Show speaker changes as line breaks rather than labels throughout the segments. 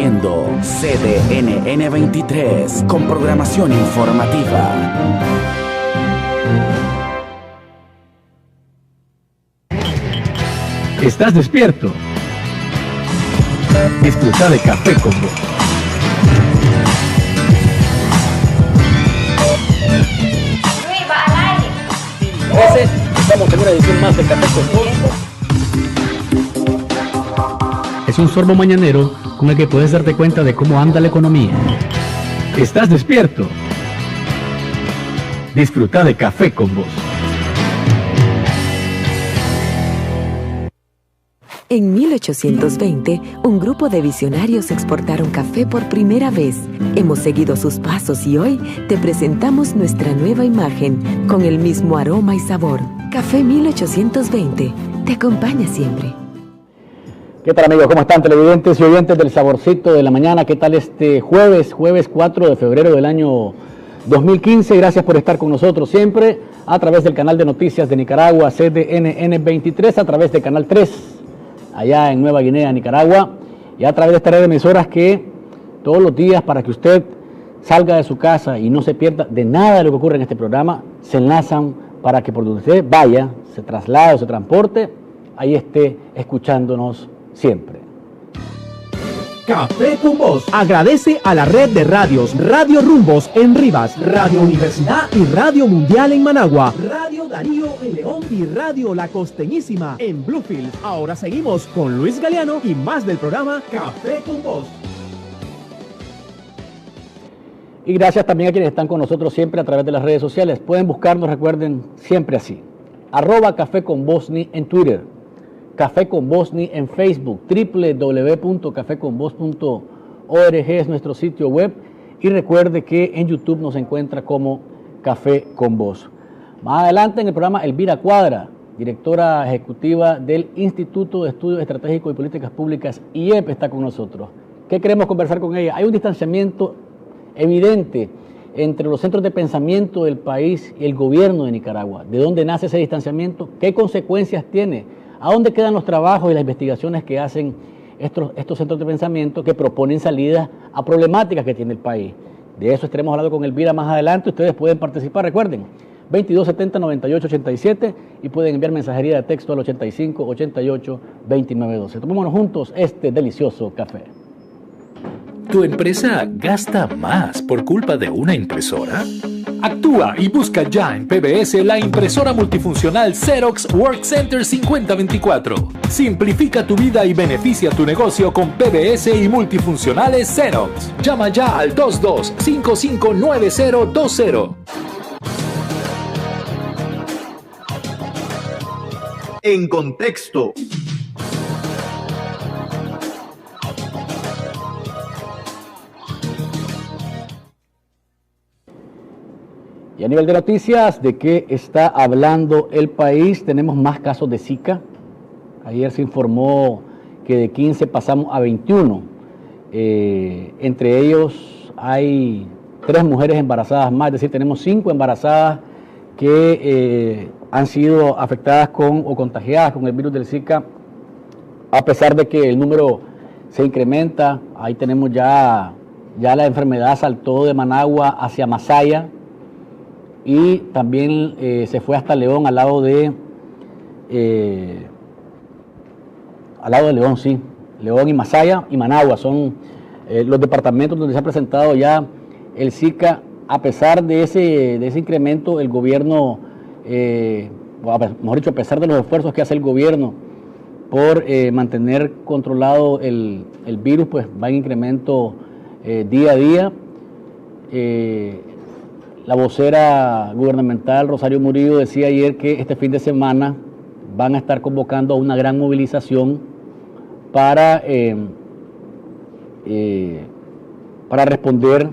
viendo CDN 23 con programación informativa.
¿Estás despierto? Disfruta de Café con Voz.
Luis, va al aire.
Estamos en una edición más de Café con Voz. Es un sorbo mañanero con el que puedes darte cuenta de cómo anda la economía. ¿Estás despierto? Disfruta de Café con Voz.
En 1820, un grupo de visionarios exportaron café por primera vez. Hemos seguido sus pasos y hoy te presentamos nuestra nueva imagen con el mismo aroma y sabor. Café 1820 te acompaña siempre.
¿Qué tal, amigos? ¿Cómo están, televidentes y oyentes del Saborcito de la Mañana? ¿Qué tal este jueves 4 de febrero del año 2015? Gracias por estar con nosotros siempre a través del canal de noticias de Nicaragua, CDN 23, a través de Canal 3, allá en Nueva Guinea, Nicaragua, y a través de esta red de emisoras que todos los días, para que usted salga de su casa y no se pierda de nada de lo que ocurre en este programa, se enlazan para que por donde usted vaya, se traslade o se transporte, ahí esté escuchándonos siempre.
Café con Voz agradece a la red de radios Radio Rumbos en Rivas, Radio Universidad y Radio Mundial en Managua, Radio Darío en León y Radio La Costeñísima en Bluefield. Ahora seguimos con Luis Galeano y más del programa Café con Voz.
Y gracias también a quienes están con nosotros siempre a través de las redes sociales. Pueden buscarnos, recuerden, siempre así. @Café con Vozni en Twitter. Café con Vozni en Facebook, www.cafeconvoz.org es nuestro sitio web, y recuerde que en YouTube nos encuentra como Café con Voz. Más adelante en el programa, Elvira Cuadra, directora ejecutiva del Instituto de Estudios Estratégicos y Políticas Públicas, IEP, está con nosotros. ¿Qué queremos conversar con ella? Hay un distanciamiento evidente entre los centros de pensamiento del país y el gobierno de Nicaragua. ¿De dónde nace ese distanciamiento? ¿Qué consecuencias tiene? ¿A dónde quedan los trabajos y las investigaciones que hacen estos centros de pensamiento que proponen salidas a problemáticas que tiene el país? De eso estaremos hablando con Elvira más adelante. Ustedes pueden participar, recuerden, 2270-9887, y pueden enviar mensajería de texto al 8588-2912. Tomémonos juntos este delicioso café.
¿Tu empresa gasta más por culpa de una impresora? Actúa y busca ya en PBS la impresora multifuncional Xerox WorkCenter 5024. Simplifica tu vida y beneficia tu negocio con PBS y multifuncionales Xerox. Llama ya al 22559020.
En contexto.
Y a nivel de noticias, ¿de qué está hablando el país? Tenemos más casos de Zika. Ayer se informó que de 15 pasamos a 21. Entre ellos hay 3 mujeres embarazadas más, es decir, tenemos 5 embarazadas que han sido afectadas con o contagiadas con el virus del Zika, a pesar de que el número se incrementa. Ahí tenemos ya la enfermedad saltó de Managua hacia Masaya, y también se fue hasta León, al lado de León, sí. León y Masaya y Managua son los departamentos donde se ha presentado ya el Zika. A pesar de ese incremento, el gobierno, mejor dicho, a pesar de los esfuerzos que hace el gobierno por mantener controlado el virus, pues va en incremento día a día. La vocera gubernamental, Rosario Murillo, decía ayer que este fin de semana van a estar convocando a una gran movilización para responder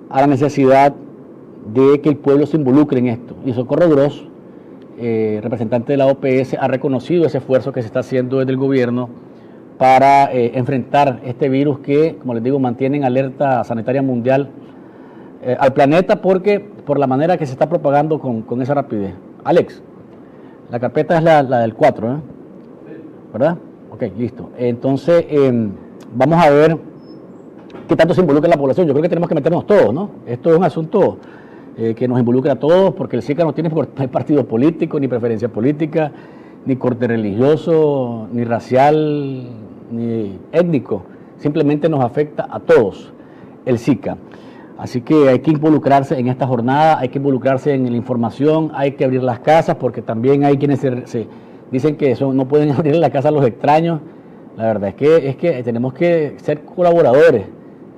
a la necesidad de que el pueblo se involucre en esto. Y Socorro Gros, representante de la OPS, ha reconocido ese esfuerzo que se está haciendo desde el gobierno para enfrentar este virus que, como les digo, mantiene en alerta sanitaria mundial al planeta, porque por la manera que se está propagando con esa rapidez. Alex, la carpeta es la del 4, ¿verdad? Ok, listo. Entonces, vamos a ver ¿qué tanto se involucra la población? Yo creo que tenemos que meternos todos, ¿no? Esto es un asunto que nos involucra a todos, porque el SICA no tiene partido político, ni preferencia política, ni corte religioso, ni racial, ni étnico. Simplemente nos afecta a todos el SICA. Así que hay que involucrarse en esta jornada, hay que involucrarse en la información, hay que abrir las casas, porque también hay quienes se dicen que no pueden abrir la casa a los extraños. La verdad es que tenemos que ser colaboradores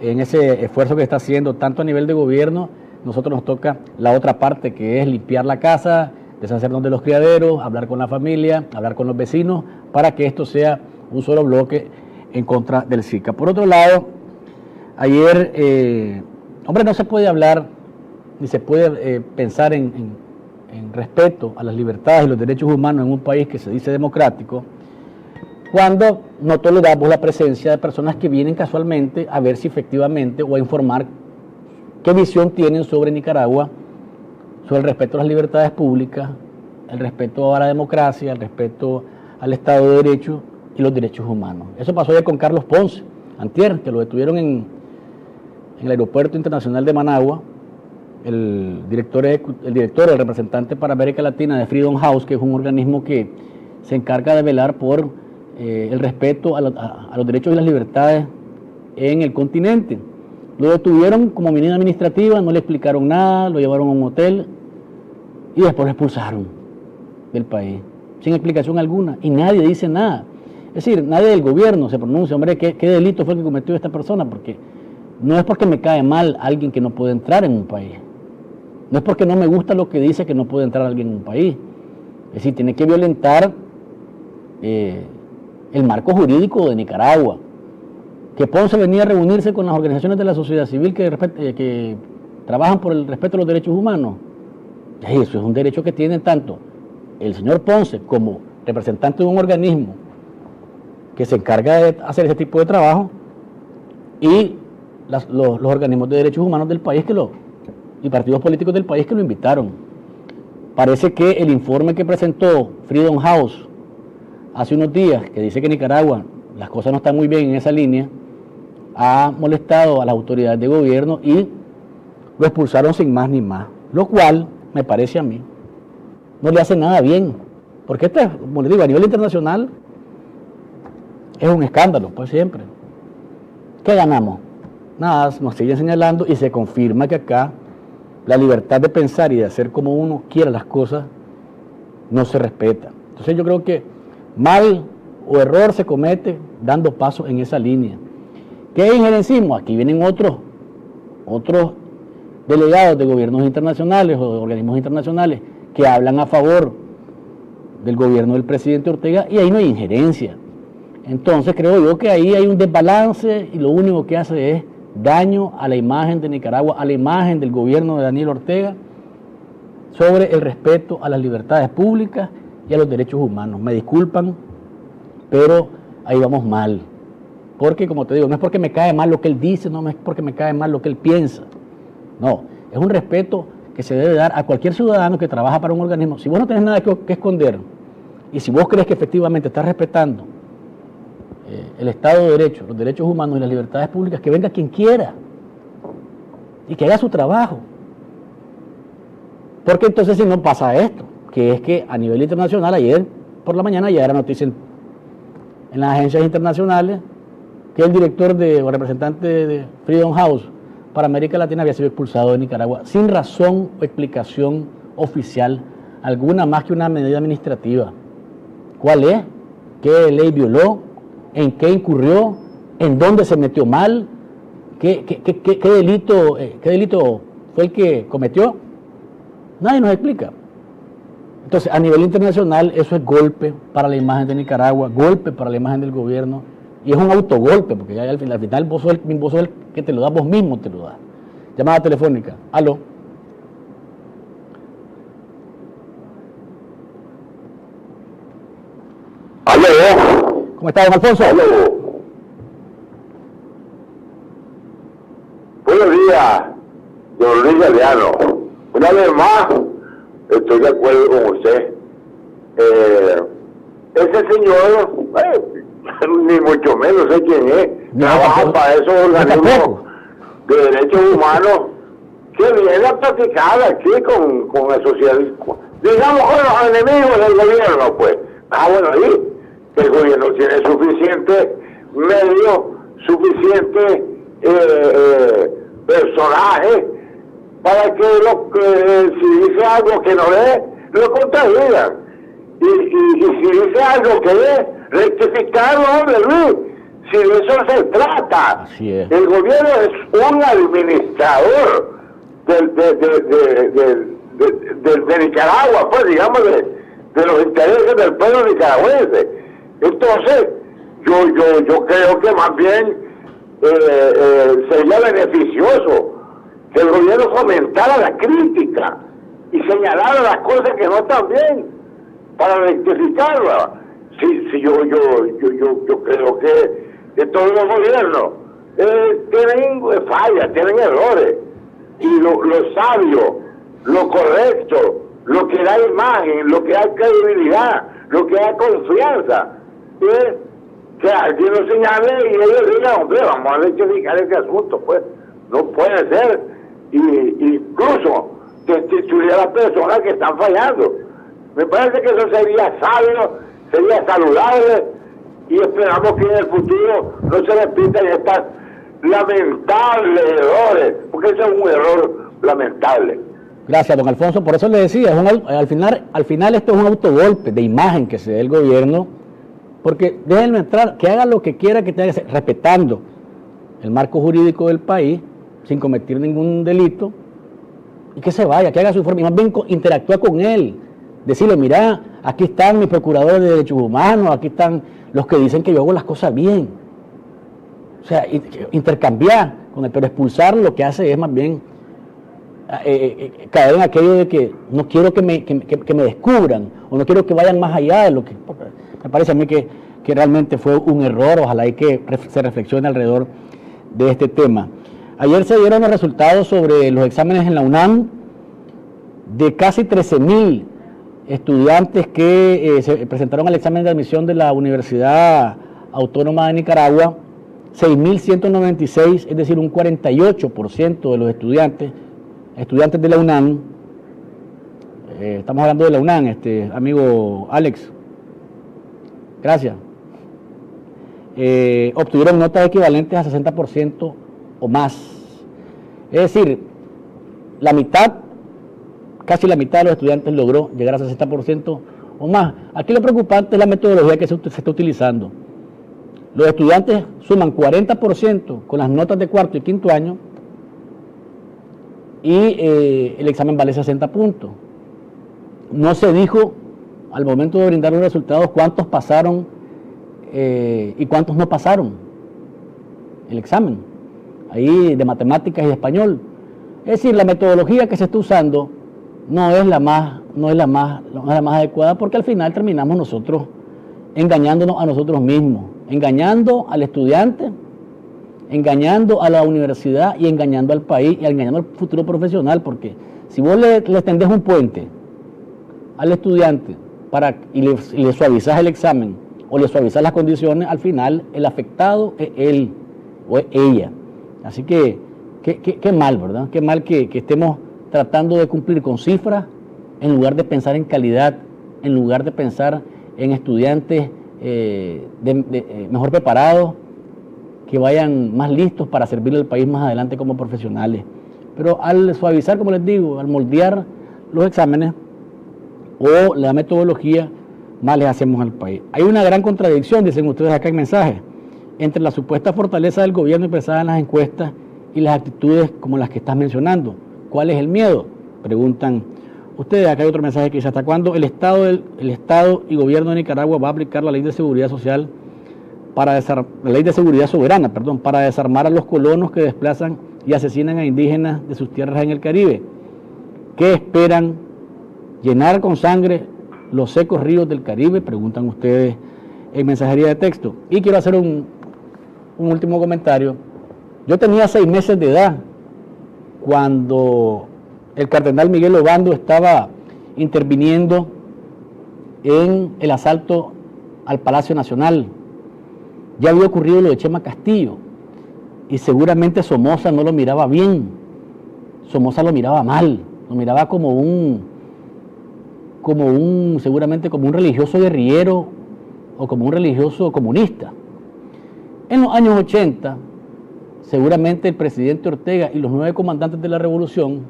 en ese esfuerzo que está haciendo tanto a nivel de gobierno. Nosotros nos toca la otra parte, que es limpiar la casa, deshacernos de los criaderos, hablar con la familia, hablar con los vecinos, para que esto sea un solo bloque en contra del SICA. Por otro lado, ayer, no se puede hablar, ni se puede pensar en respeto a las libertades y los derechos humanos en un país que se dice democrático, cuando no toleramos la presencia de personas que vienen casualmente a ver si efectivamente o a informar qué visión tienen sobre Nicaragua, sobre el respeto a las libertades públicas, el respeto a la democracia, el respeto al Estado de Derecho y los derechos humanos. Eso pasó ayer con Carlos Ponce, antier, que lo detuvieron en el Aeropuerto Internacional de Managua, el director, el representante para América Latina de Freedom House, que es un organismo que se encarga de velar por el respeto a los derechos y las libertades en el continente. Lo detuvieron como medida administrativa, no le explicaron nada, lo llevaron a un hotel y después lo expulsaron del país, sin explicación alguna, y nadie dice nada. Es decir, nadie del gobierno se pronuncia, hombre, ¿qué delito fue el que cometió esta persona? Porque no es porque me cae mal alguien que no puede entrar en un país. No es porque no me gusta lo que dice que no puede entrar alguien en un país. Es decir, tiene que violentar el marco jurídico de Nicaragua. Que Ponce venía a reunirse con las organizaciones de la sociedad civil que trabajan por el respeto a los derechos humanos. Eso es un derecho que tienen tanto el señor Ponce como representante de un organismo que se encarga de hacer ese tipo de trabajo y los organismos de derechos humanos del país y partidos políticos del país que lo invitaron. Parece que el informe que presentó Freedom House hace unos días, que dice que Nicaragua las cosas no están muy bien en esa línea, ha molestado a las autoridades de gobierno y lo expulsaron sin más ni más, lo cual me parece a mí no le hace nada bien, porque esto, como les digo, a nivel internacional es un escándalo, pues siempre. ¿Qué ganamos? Nada, nos siguen señalando y se confirma que acá la libertad de pensar y de hacer como uno quiera las cosas no se respeta. Entonces yo creo que mal o error se comete dando pasos en esa línea. ¿Qué injerencismo? Aquí vienen otros delegados de gobiernos internacionales o de organismos internacionales que hablan a favor del gobierno del presidente Ortega y ahí no hay injerencia. Entonces creo yo que ahí hay un desbalance y lo único que hace es daño a la imagen de Nicaragua, a la imagen del gobierno de Daniel Ortega sobre el respeto a las libertades públicas y a los derechos humanos. Me disculpan, pero ahí vamos mal. Porque, como te digo, no es porque me cae mal lo que él dice, no es porque me cae mal lo que él piensa. No, es un respeto que se debe dar a cualquier ciudadano que trabaja para un organismo. Si vos no tenés nada que esconder y si vos crees que efectivamente estás respetando el Estado de Derecho, los derechos humanos y las libertades públicas, que venga quien quiera y que haga su trabajo. Porque entonces si no pasa esto, que es que a nivel internacional, ayer por la mañana ya era noticia en las agencias internacionales que el director o representante de Freedom House para América Latina había sido expulsado de Nicaragua sin razón o explicación oficial alguna más que una medida administrativa. ¿Cuál es? ¿Qué ley violó? ¿En qué incurrió? ¿En dónde se metió mal? ¿Qué delito fue el que cometió? Nadie nos explica. Entonces, a nivel internacional, eso es golpe para la imagen de Nicaragua, golpe para la imagen del gobierno, y es un autogolpe, porque ya al final vos sos el que te lo das, vos mismo te lo das. Llamada telefónica. Aló.
Aló.
¿Cómo está, don Alfonso?
Aló. Buenos días, don Luis Galeano. Una vez más, estoy de acuerdo con usted. Ese señor, ni mucho menos sé quién es, trabaja para esos organismos de derechos humanos que vienen a practicar aquí con el socialismo, digamos con los enemigos del gobierno, pues. Bueno, ahí el gobierno tiene suficiente medio, suficiente personaje para que si dice algo que no es, lo contradigan. Y si dice algo que es, rectificarlo, hombre, Luis. Si de eso se trata.
Así es.
El gobierno es un administrador de Nicaragua, pues, digamos, de los intereses del pueblo nicaragüense. Entonces, yo creo que más bien sería beneficioso que el gobierno fomentara la crítica y señalara las cosas que no están bien para rectificarlas. Sí, yo creo que todos los gobiernos tienen fallas, tienen errores, y lo sabio, lo correcto, lo que da imagen, lo que da credibilidad, lo que da confianza, es que alguien lo señale y ellos digan, hombre, vamos a rectificar este asunto, pues. No puede ser, y incluso destituir a las personas que están fallando. Me parece que eso sería sabio, sería saludable, y esperamos que en el futuro no se repitan estas lamentables errores, porque eso es un error lamentable.
Gracias, don Alfonso. Por eso le decía, al final esto es un autogolpe de imagen que se dé el gobierno, porque déjenme entrar, que haga lo que quiera que tenga que hacer, respetando el marco jurídico del país, sin cometer ningún delito, y que se vaya, que haga su informe, y más bien interactúa con él, decirle, mira, aquí están mis procuradores de derechos humanos, aquí están los que dicen que yo hago las cosas bien. O sea, intercambiar con él, pero expulsar lo que hace es más bien caer en aquello de que no quiero que me descubran, o no quiero que vayan más allá de lo que... Me parece a mí que realmente fue un error. Ojalá y que se reflexione alrededor de este tema. Ayer se dieron los resultados sobre los exámenes en la UNAM de casi 13,000 estudiantes que se presentaron al examen de admisión de la Universidad Autónoma de Nicaragua. 6,196, es decir, un 48% de los estudiantes de la UNAM, estamos hablando de la UNAM, amigo Alex, gracias, obtuvieron notas equivalentes a 60% o más. Es decir, casi la mitad de los estudiantes logró llegar a 60% o más. Aquí lo preocupante es la metodología que se está utilizando. Los estudiantes suman 40% con las notas de cuarto y quinto año, y el examen vale 60 puntos. No se dijo al momento de brindar los resultados cuántos pasaron y cuántos no pasaron el examen, ahí de matemáticas y español. Es decir, la metodología que se está usando no es la más adecuada, porque al final terminamos nosotros engañándonos a nosotros mismos, engañando al estudiante, engañando a la universidad y engañando al país y engañando al futuro profesional, porque si vos le extendés un puente al estudiante y le suavizás el examen o le suavizás las condiciones, al final el afectado es él o es ella. Así que qué mal, ¿verdad? Qué mal que estemos tratando de cumplir con cifras en lugar de pensar en calidad, en lugar de pensar en estudiantes mejor preparados, que vayan más listos para servirle al país más adelante como profesionales. Pero al suavizar, como les digo, al moldear los exámenes o la metodología, más les hacemos al país. Hay una gran contradicción, dicen ustedes acá en mensaje, entre la supuesta fortaleza del gobierno expresada en las encuestas y las actitudes como las que estás mencionando. ¿Cuál es el miedo? Preguntan ustedes. Acá hay otro mensaje que dice: ¿hasta cuándo el Estado y gobierno de Nicaragua va a aplicar la ley de seguridad social la ley de seguridad soberana, para desarmar a los colonos que desplazan y asesinan a indígenas de sus tierras en el Caribe? ¿Qué esperan? ¿Llenar con sangre los secos ríos del Caribe? Preguntan ustedes en mensajería de texto. Y quiero hacer un último comentario. Yo tenía 6 meses de edad cuando el cardenal Miguel Obando estaba interviniendo en el asalto al Palacio Nacional. Ya había ocurrido lo de Chema Castillo, y seguramente Somoza no lo miraba bien, Somoza lo miraba mal, lo miraba seguramente como un religioso guerrillero o como un religioso comunista. En los años 80, seguramente el presidente Ortega y los 9 comandantes de la revolución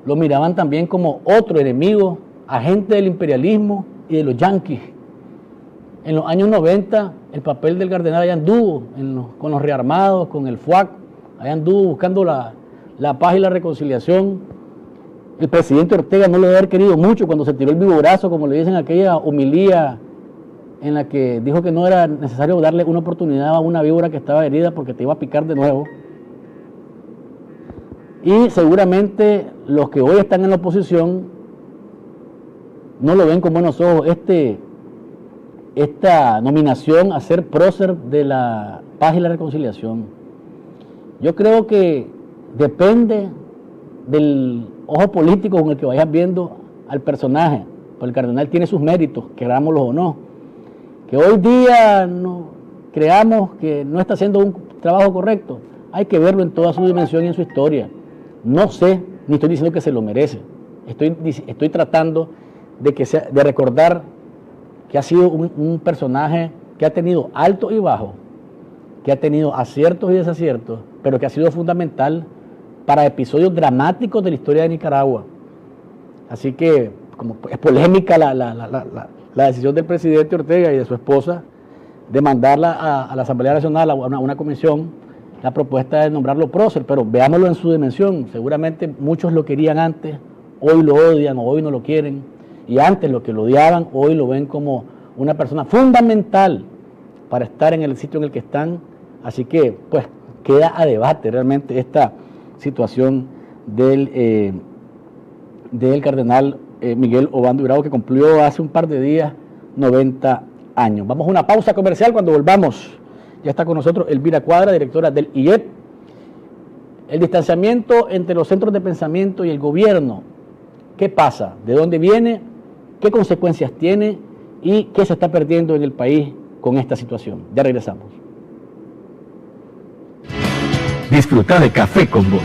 lo miraban también como otro enemigo, agente del imperialismo y de los yanquis. En los años 90, el papel del cardenal allá anduvo con los rearmados, con el FUAC, allá anduvo buscando la paz y la reconciliación. El presidente Ortega no lo debe haber querido mucho cuando se tiró el vivorazo, como le dicen, aquella homilía en la que dijo que no era necesario darle una oportunidad a una víbora que estaba herida porque te iba a picar de nuevo. Y seguramente los que hoy están en la oposición no lo ven con buenos ojos esta nominación a ser prócer de la paz y la reconciliación. Yo creo que depende del ojo político con el que vayas viendo al personaje, pues el cardenal tiene sus méritos, querámoslos o no. Que hoy día creamos que no está haciendo un trabajo correcto, hay que verlo en toda su dimensión y en su historia. No sé, ni estoy diciendo que se lo merece, estoy tratando de recordar que ha sido un personaje que ha tenido altos y bajos, que ha tenido aciertos y desaciertos, pero que ha sido fundamental para episodios dramáticos de la historia de Nicaragua. Así que, como es polémica la decisión del presidente Ortega y de su esposa de mandarla a la Asamblea Nacional, a una comisión, la propuesta de nombrarlo prócer, pero veámoslo en su dimensión. Seguramente muchos lo querían antes, hoy lo odian o hoy no lo quieren, y antes lo que lo odiaban, hoy lo ven como una persona fundamental para estar en el sitio en el que están. Así que, pues, queda a debate realmente esta situación del cardenal Miguel Obando y Bravo, que cumplió hace un par de días 90 años. Vamos a una pausa comercial. Cuando volvamos, ya está con nosotros Elvira Cuadra, directora del IEP. El distanciamiento entre los centros de pensamiento y el gobierno. ¿Qué pasa? ¿De dónde viene? ¿Qué consecuencias tiene? ¿Y qué se está perdiendo en el país con esta situación? Ya regresamos.
Disfruta de Café con Voz.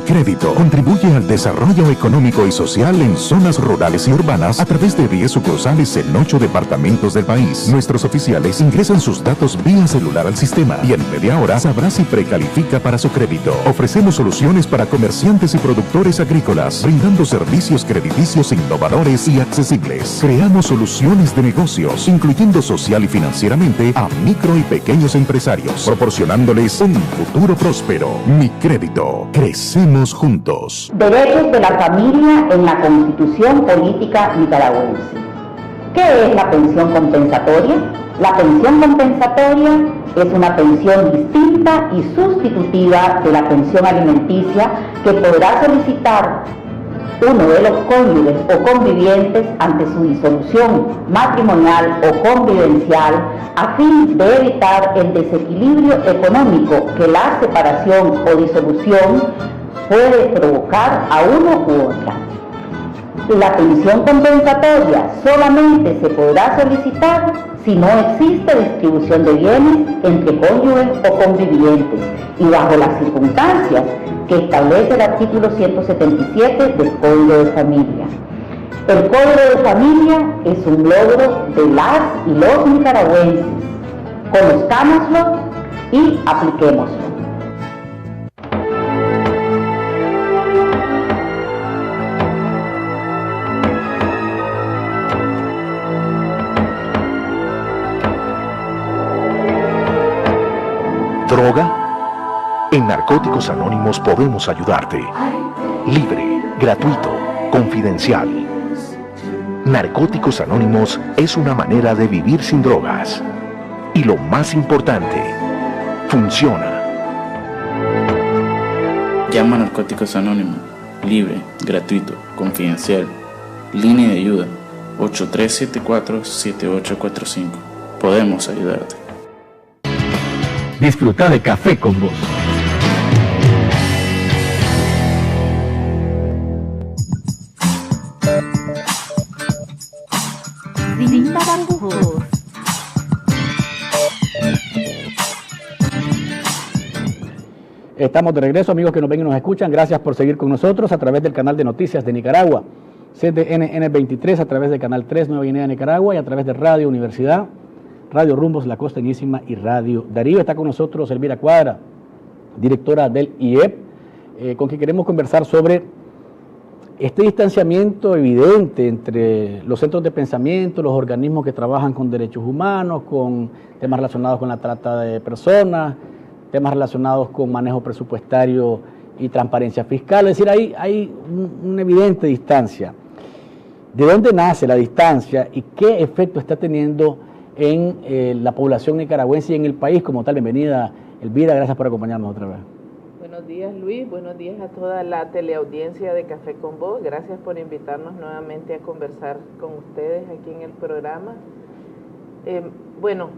Crédito contribuye al desarrollo económico y social en zonas rurales y urbanas a través de 10 sucursales en 8 departamentos del país. Nuestros oficiales ingresan sus datos vía celular al sistema y en media hora sabrá si precalifica para su crédito. Ofrecemos soluciones para comerciantes y productores agrícolas, brindando servicios crediticios innovadores y accesibles. Creamos soluciones de negocios, incluyendo social y financieramente a micro y pequeños empresarios, proporcionándoles un futuro próspero. Mi Crédito. Crecemos juntos.
Derechos de la familia en la Constitución Política Nicaragüense. ¿Qué es la pensión compensatoria? La pensión compensatoria es una pensión distinta y sustitutiva de la pensión alimenticia que podrá solicitar uno de los cónyuges o convivientes ante su disolución matrimonial o convivencial a fin de evitar el desequilibrio económico que la separación o disolución puede provocar a uno u otra. La pensión compensatoria solamente se podrá solicitar si no existe distribución de bienes entre cónyuges o convivientes y bajo las circunstancias que establece el artículo 177 del Código de Familia. El Código de Familia es un logro de las y los nicaragüenses. Conozcámoslo y apliquémoslo.
¿Droga? En Narcóticos Anónimos podemos ayudarte. Libre, gratuito, confidencial. Narcóticos Anónimos es una manera de vivir sin drogas. Y lo más importante, funciona.
Llama a Narcóticos Anónimos. Libre, gratuito, confidencial. Línea de ayuda 8374-7845. Podemos ayudarte.
Disfruta de Café con Voz.
Sin tapujos.
Estamos de regreso, amigos que nos ven y nos escuchan. Gracias por seguir con nosotros a través del canal de noticias de Nicaragua, CDN 23, a través del canal 3 Nueva Guinea de Nicaragua y a través de Radio Universidad, Radio Rumbos La Costeñísima y Radio Darío. Está con nosotros Elvira Cuadra, directora del IEP, con quien queremos conversar sobre este distanciamiento evidente entre los centros de pensamiento, los organismos que trabajan con derechos humanos, con temas relacionados con la trata de personas, temas relacionados con manejo presupuestario y transparencia fiscal. Es decir, hay una evidente distancia. ¿De dónde nace la distancia y qué efecto está teniendo en la población nicaragüense y en el país como tal? Bienvenida, Elvira, gracias por acompañarnos otra vez.
Buenos días, Luis, buenos días a toda la teleaudiencia de Café con Vos. Gracias por invitarnos nuevamente a conversar con ustedes aquí en el programa. Bueno,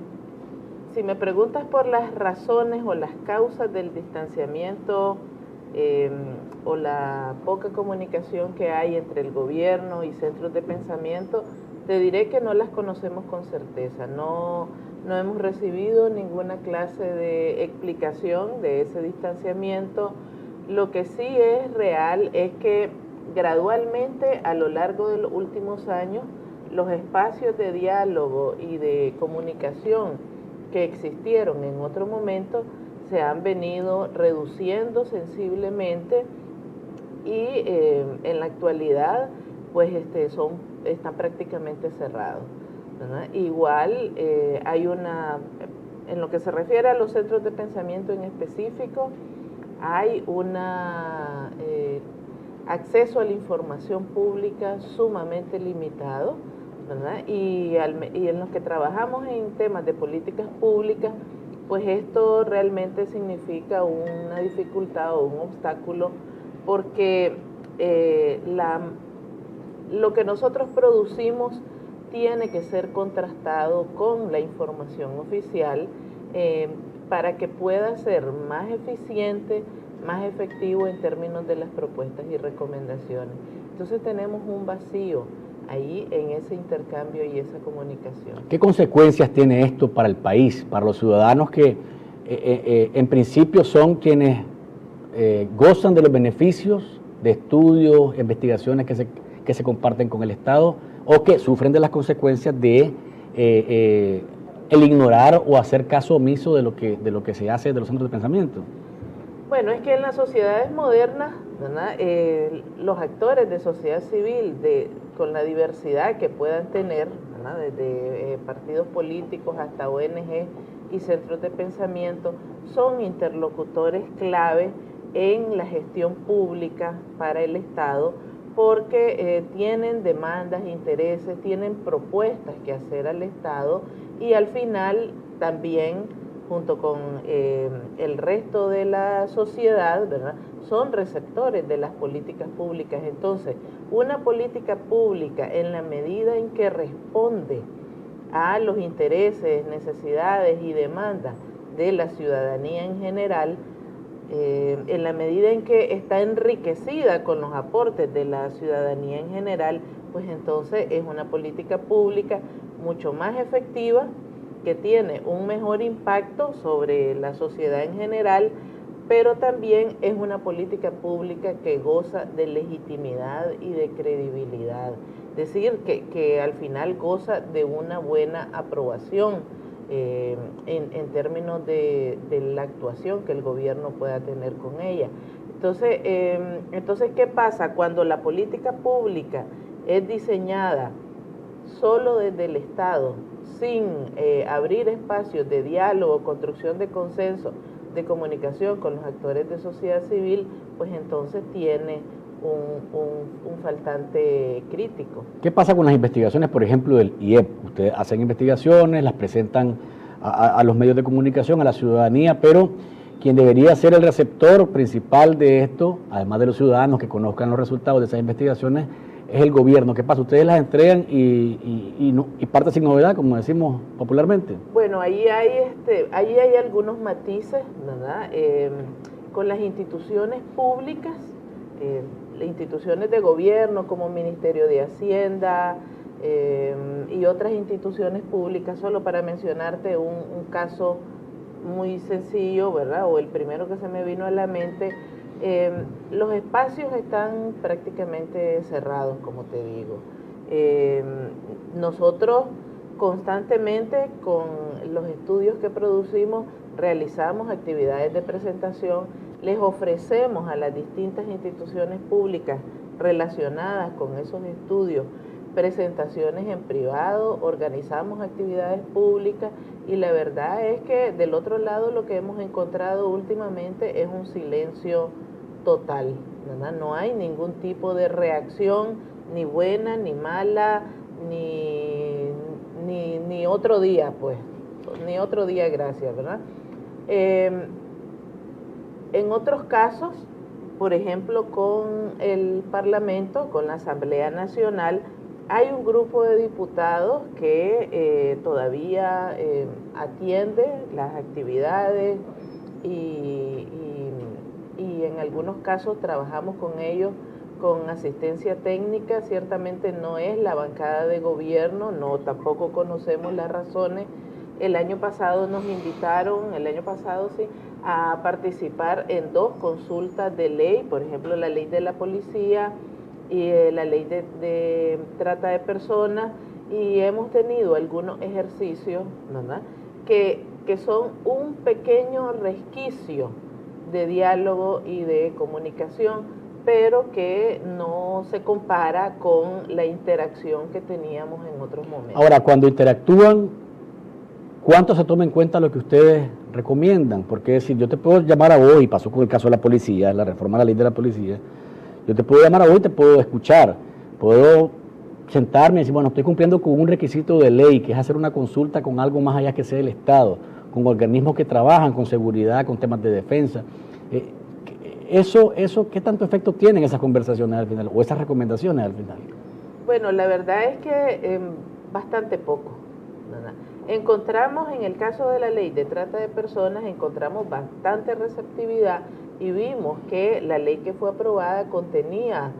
si me preguntas por las razones o las causas del distanciamiento o la poca comunicación que hay entre el gobierno y centros de pensamiento, te diré que no las conocemos con certeza. No hemos recibido ninguna clase de explicación de ese distanciamiento. Lo que sí es real es que gradualmente a lo largo de los últimos años los espacios de diálogo y de comunicación que existieron en otro momento se han venido reduciendo sensiblemente y en la actualidad pues están prácticamente cerrados, ¿verdad? Igual hay en lo que se refiere a los centros de pensamiento en específico, hay acceso a la información pública sumamente limitado, ¿verdad? Y en los que trabajamos en temas de políticas públicas, pues esto realmente significa una dificultad o un obstáculo porque lo que nosotros producimos tiene que ser contrastado con la información oficial para que pueda ser más eficiente, más efectivo en términos de las propuestas y recomendaciones. Entonces tenemos un vacío ahí en ese intercambio y esa comunicación.
¿Qué consecuencias tiene esto para el país, para los ciudadanos que en principio son quienes gozan de los beneficios de estudios, investigaciones que se comparten con el Estado o que sufren de las consecuencias de el ignorar o hacer caso omiso de lo que se hace de los centros de pensamiento?
Bueno, es que en las sociedades modernas, ¿verdad? Los actores de sociedad civil, con la diversidad que puedan tener, ¿verdad? Desde partidos políticos hasta ONG y centros de pensamiento, son interlocutores clave en la gestión pública para el Estado, porque tienen demandas, intereses, tienen propuestas que hacer al Estado y al final también, junto con el resto de la sociedad, ¿verdad?, son receptores de las políticas públicas. Entonces, una política pública, en la medida en que responde a los intereses, necesidades y demandas de la ciudadanía en general, en la medida en que está enriquecida con los aportes de la ciudadanía en general, pues entonces es una política pública mucho más efectiva, que tiene un mejor impacto sobre la sociedad en general, pero también es una política pública que goza de legitimidad y de credibilidad. Es decir, que al final goza de una buena aprobación en términos de la actuación que el gobierno pueda tener con ella. Entonces, ¿qué pasa? Cuando la política pública es diseñada solo desde el Estado, sin abrir espacios de diálogo, construcción de consenso, de comunicación con los actores de sociedad civil, pues entonces tiene un faltante crítico.
¿Qué pasa con las investigaciones, por ejemplo, del IEP? Ustedes hacen investigaciones, las presentan a los medios de comunicación, a la ciudadanía, pero quien debería ser el receptor principal de esto, además de los ciudadanos que conozcan los resultados de esas investigaciones, es el gobierno. ¿Qué pasa? Ustedes las entregan y parte sin novedad, como decimos popularmente.
Bueno, ahí hay algunos matices, ¿verdad? Con las instituciones públicas, las instituciones de gobierno como Ministerio de Hacienda y otras instituciones públicas, solo para mencionarte un caso muy sencillo, ¿verdad? O el primero que se me vino a la mente, los espacios están prácticamente cerrados, como te digo. Nosotros constantemente con los estudios que producimos realizamos actividades de presentación, les ofrecemos a las distintas instituciones públicas relacionadas con esos estudios presentaciones en privado, organizamos actividades públicas y la verdad es que del otro lado lo que hemos encontrado últimamente es un silencio total, ¿verdad? No hay ningún tipo de reacción, ni buena, ni mala, ni otro día, pues, ni otro día, gracias, ¿verdad? En otros casos, por ejemplo, con el Parlamento, con la Asamblea Nacional, hay un grupo de diputados que todavía atiende las actividades y en algunos casos trabajamos con ellos con asistencia técnica. Ciertamente no es la bancada de gobierno, no, tampoco conocemos las razones. El año pasado nos invitaron, a participar en 2 consultas de ley, por ejemplo, la ley de la policía y la ley de trata de personas, y hemos tenido algunos ejercicios, ¿verdad?, que son un pequeño resquicio de diálogo y de comunicación, pero que no se compara con la interacción que teníamos en otros momentos.
Ahora, cuando interactúan, ¿cuánto se toma en cuenta lo que ustedes recomiendan? Porque es decir, yo te puedo llamar a vos, y pasó con el caso de la policía, la reforma de la ley de la policía, yo te puedo llamar a vos y te puedo escuchar, puedo sentarme y decir, bueno, estoy cumpliendo con un requisito de ley, que es hacer una consulta con algo más allá que sea el Estado, con organismos que trabajan con seguridad, con temas de defensa. Eso, ¿qué tanto efecto tienen esas conversaciones al final, o esas recomendaciones al final?
Bueno, la verdad es que bastante poco, ¿verdad? Encontramos en el caso de la ley de trata de personas, encontramos bastante receptividad y vimos que la ley que fue aprobada contenía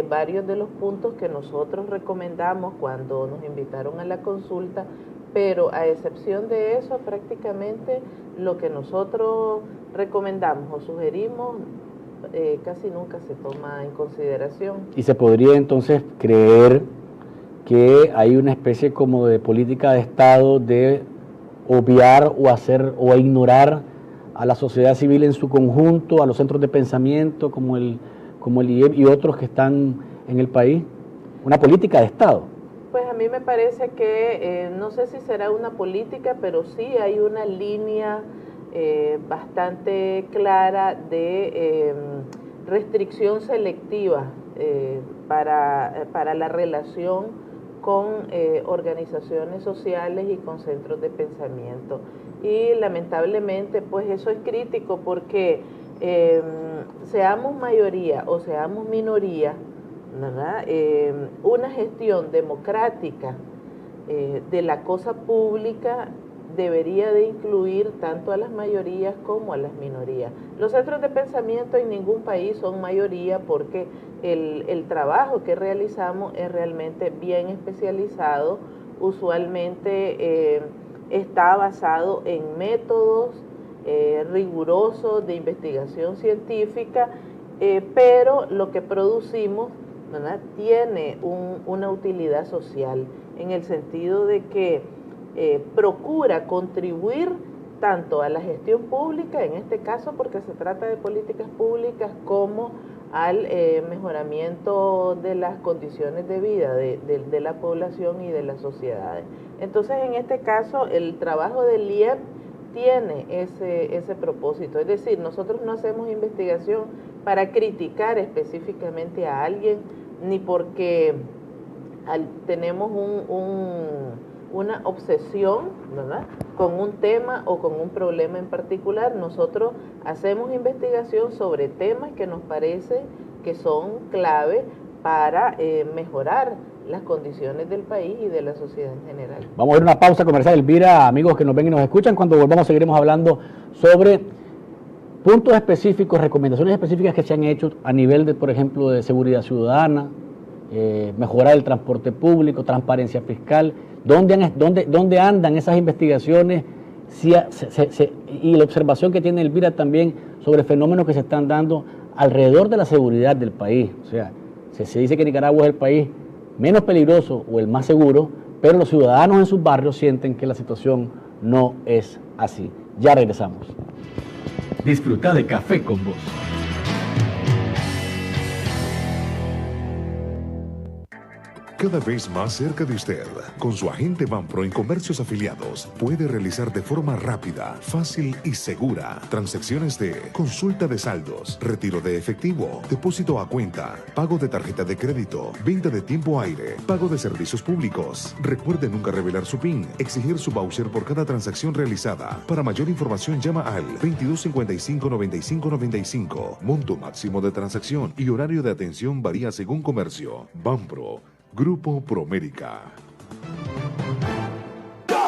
varios de los puntos que nosotros recomendamos cuando nos invitaron a la consulta, pero a excepción de eso, prácticamente lo que nosotros recomendamos o sugerimos casi nunca se toma en consideración.
¿Y se podría entonces creer que hay una especie como de política de Estado de obviar o ignorar a la sociedad civil en su conjunto, a los centros de pensamiento como el IEP y otros que están en el país? ¿Una política de Estado?
Pues a mí me parece que, no sé si será una política, pero sí hay una línea bastante clara de restricción selectiva para la relación con organizaciones sociales y con centros de pensamiento. Y lamentablemente pues eso es crítico porque seamos mayoría o seamos minoría, ¿verdad? Una gestión democrática de la cosa pública debería de incluir tanto a las mayorías como a las minorías. Los centros de pensamiento en ningún país son mayoría porque el trabajo que realizamos es realmente bien especializado, usualmente está basado en métodos rigurosos de investigación científica, pero lo que producimos, ¿verdad?, tiene una utilidad social en el sentido de que procura contribuir tanto a la gestión pública, en este caso porque se trata de políticas públicas, como al mejoramiento de las condiciones de vida de la población y de las sociedades. Entonces, en este caso, el trabajo del IEP tiene ese propósito, es decir, nosotros no hacemos investigación para criticar específicamente a alguien, ni porque tenemos una obsesión, ¿verdad?, con un tema o con un problema en particular. Nosotros hacemos investigación sobre temas que nos parece que son clave para mejorar las condiciones del país y de la sociedad en general.
Vamos a ver una pausa comercial, Elvira, amigos que nos ven y nos escuchan. Cuando volvamos seguiremos hablando sobre puntos específicos, recomendaciones específicas que se han hecho a nivel de, por ejemplo, de seguridad ciudadana, mejorar el transporte público, transparencia fiscal. ¿Dónde andan esas investigaciones y la observación que tiene Elvira también sobre fenómenos que se están dando alrededor de la seguridad del país. O sea, se dice que Nicaragua es el país menos peligroso o el más seguro, pero los ciudadanos en sus barrios sienten que la situación no es así. Ya regresamos.
Disfruta de Café con Vos.
Cada vez más cerca de usted, con su agente Banpro en comercios afiliados, puede realizar de forma rápida, fácil y segura transacciones de consulta de saldos, retiro de efectivo, depósito a cuenta, pago de tarjeta de crédito, venta de tiempo aire, pago de servicios públicos. Recuerde nunca revelar su PIN, exigir su voucher por cada transacción realizada. Para mayor información llama al 2255-9595. Monto máximo de transacción y horario de atención varía según comercio. Banpro, Grupo Promérica.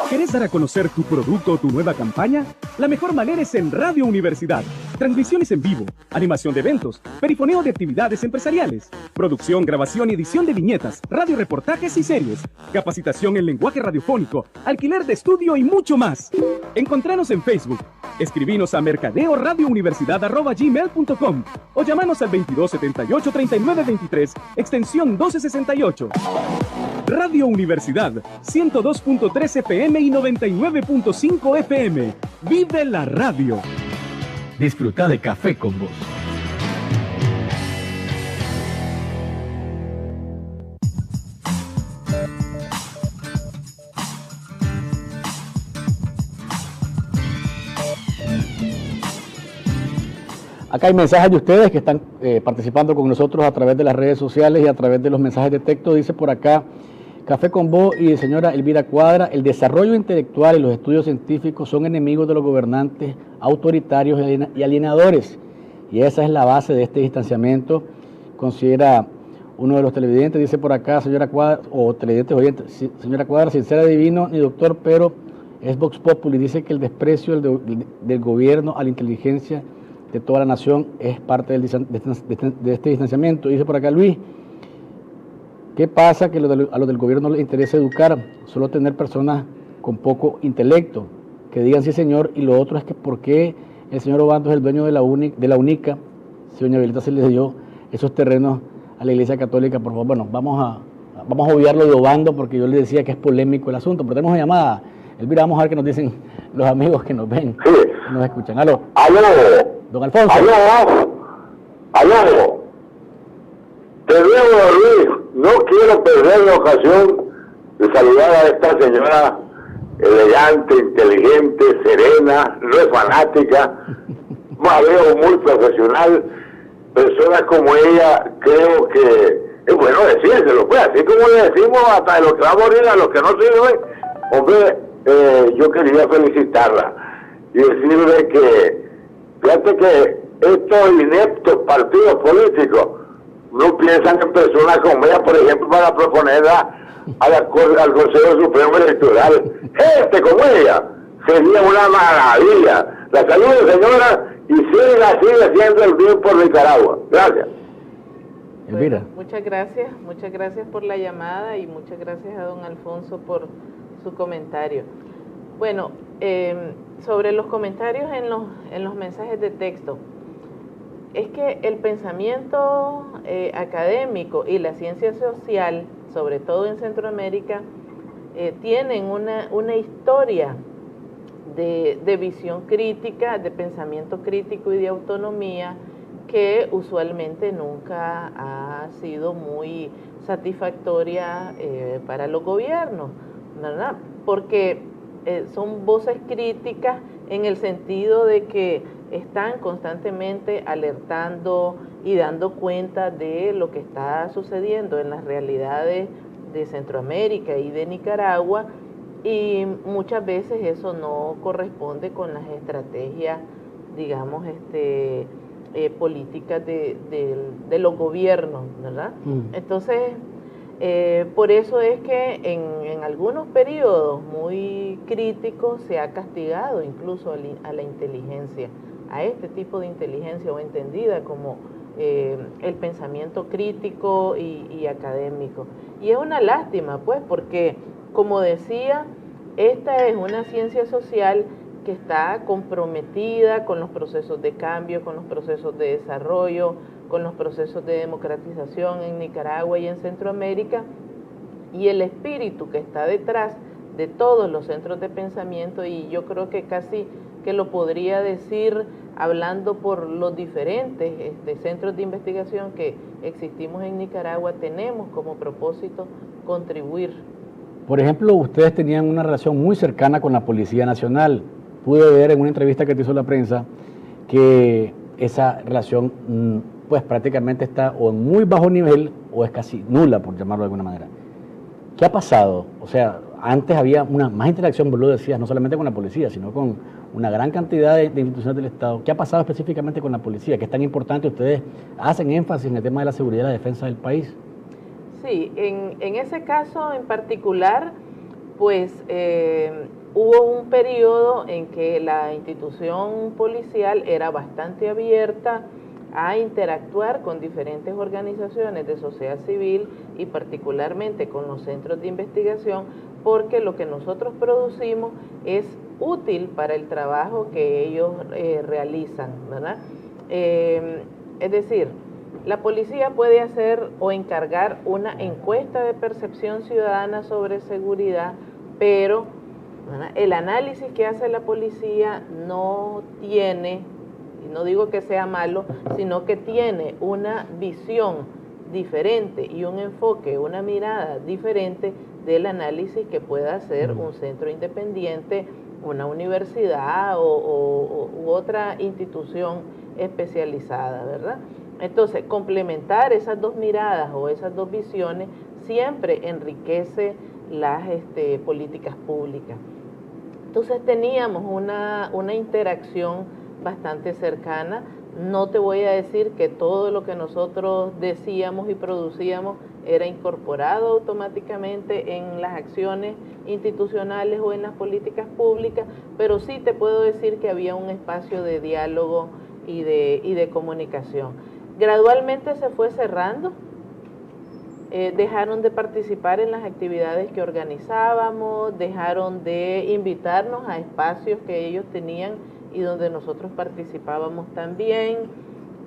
¿Querés dar a conocer tu producto o tu nueva campaña? La mejor manera es en Radio Universidad. Transmisiones en vivo, animación de eventos, perifoneo de actividades empresariales, producción, grabación y edición de viñetas, radioreportajes y series, capacitación en lenguaje radiofónico, alquiler de estudio y mucho más. Encontranos en Facebook. Escribinos a mercadeoradiouniversidad@gmail.com o llamanos al 2278-3923, extensión 1268. Radio Universidad, 102.3 FM y 99.5 FM. ¡Vive la radio! Disfruta de Café con Vos.
Acá hay mensajes de ustedes que están participando con nosotros a través de las redes sociales y a través de los mensajes de texto. Dice por acá, Café con Vos y señora Elvira Cuadra, el desarrollo intelectual y los estudios científicos son enemigos de los gobernantes autoritarios y alienadores. Y esa es la base de este distanciamiento, considera uno de los televidentes. Dice por acá, señora Cuadra, o televidentes oyentes, señora Cuadra, sin ser adivino ni doctor, pero es Vox Populi. Dice que el desprecio del gobierno a la inteligencia de toda la nación es parte de este distanciamiento. Dice por acá Luis, ¿qué pasa? Que a los del gobierno les interesa educar, solo tener personas con poco intelecto, que digan sí señor, y lo otro es que por qué el señor Obando es el dueño de la UNICA, si doña Violeta se le dio esos terrenos a la Iglesia Católica. Por favor, bueno, vamos a obviarlo de Obando porque yo le decía que es polémico el asunto, pero tenemos una llamada. Elvira, vamos a ver qué nos dicen los amigos que nos ven, que nos escuchan. Aló. Don Alfonso.
Aló. Te digo, Luis, no quiero perder la ocasión de saludar a esta señora elegante, inteligente, serena, no es fanática, la veo muy profesional. Personas como ella, creo que es bueno decírselo, pues, así como le decimos hasta de los que va a morir a los que no sirven. Hombre, yo quería felicitarla y decirle que, fíjate que estos ineptos partidos políticos no piensan en personas como ella, por ejemplo, para proponerla al Consejo Supremo Electoral. Gente como ella sería una maravilla. La saludo, señora, y sigue haciendo el bien por Nicaragua. Gracias.
Bueno, muchas gracias por la llamada y muchas gracias a don Alfonso por su comentario. Bueno, sobre los comentarios en los mensajes de texto, es que el pensamiento académico y la ciencia social, sobre todo en Centroamérica, tienen una historia de visión crítica, de pensamiento crítico y de autonomía que usualmente nunca ha sido muy satisfactoria para los gobiernos, ¿verdad? Porque son voces críticas en el sentido de que están constantemente alertando y dando cuenta de lo que está sucediendo en las realidades de Centroamérica y de Nicaragua, y muchas veces eso no corresponde con las estrategias, digamos, políticas de los gobiernos, ¿verdad? Entonces, por eso es que en algunos periodos muy críticos se ha castigado incluso a la inteligencia, a este tipo de inteligencia, o entendida como el pensamiento crítico y académico. Y es una lástima, pues, porque, como decía, esta es una ciencia social que está comprometida con los procesos de cambio, con los procesos de desarrollo, con los procesos de democratización en Nicaragua y en Centroamérica, y el espíritu que está detrás de todos los centros de pensamiento, y yo creo que casi que lo podría decir hablando por los diferentes centros de investigación que existimos en Nicaragua, tenemos como propósito contribuir.
Por ejemplo, ustedes tenían una relación muy cercana con la Policía Nacional. Pude ver en una entrevista que te hizo la prensa que esa relación pues prácticamente está o en muy bajo nivel o es casi nula, por llamarlo de alguna manera. ¿Qué ha pasado? O sea, antes había una más interacción, vos lo decías, no solamente con la policía, sino con una gran cantidad de instituciones del Estado. ¿Qué ha pasado específicamente con la policía? ¿Qué es tan importante? Ustedes hacen énfasis en el tema de la seguridad y la defensa del país.
Sí, en ese caso en particular, pues hubo un periodo en que la institución policial era bastante abierta a interactuar con diferentes organizaciones de sociedad civil y particularmente con los centros de investigación, porque lo que nosotros producimos es útil para el trabajo que ellos realizan, ¿verdad? Es decir, la policía puede hacer o encargar una encuesta de percepción ciudadana sobre seguridad, pero ¿verdad? El análisis que hace la policía no tiene, y no digo que sea malo, sino que tiene una visión diferente y un enfoque, una mirada diferente del análisis que pueda hacer un centro independiente, una universidad u otra institución especializada, ¿verdad? Entonces, complementar esas dos miradas o esas dos visiones siempre enriquece las políticas públicas. Entonces teníamos una interacción bastante cercana. No te voy a decir que todo lo que nosotros decíamos y producíamos era incorporado automáticamente en las acciones institucionales o en las políticas públicas, pero sí te puedo decir que había un espacio de diálogo y de comunicación. Gradualmente se fue cerrando, dejaron de participar en las actividades que organizábamos, dejaron de invitarnos a espacios que ellos tenían y donde nosotros participábamos también.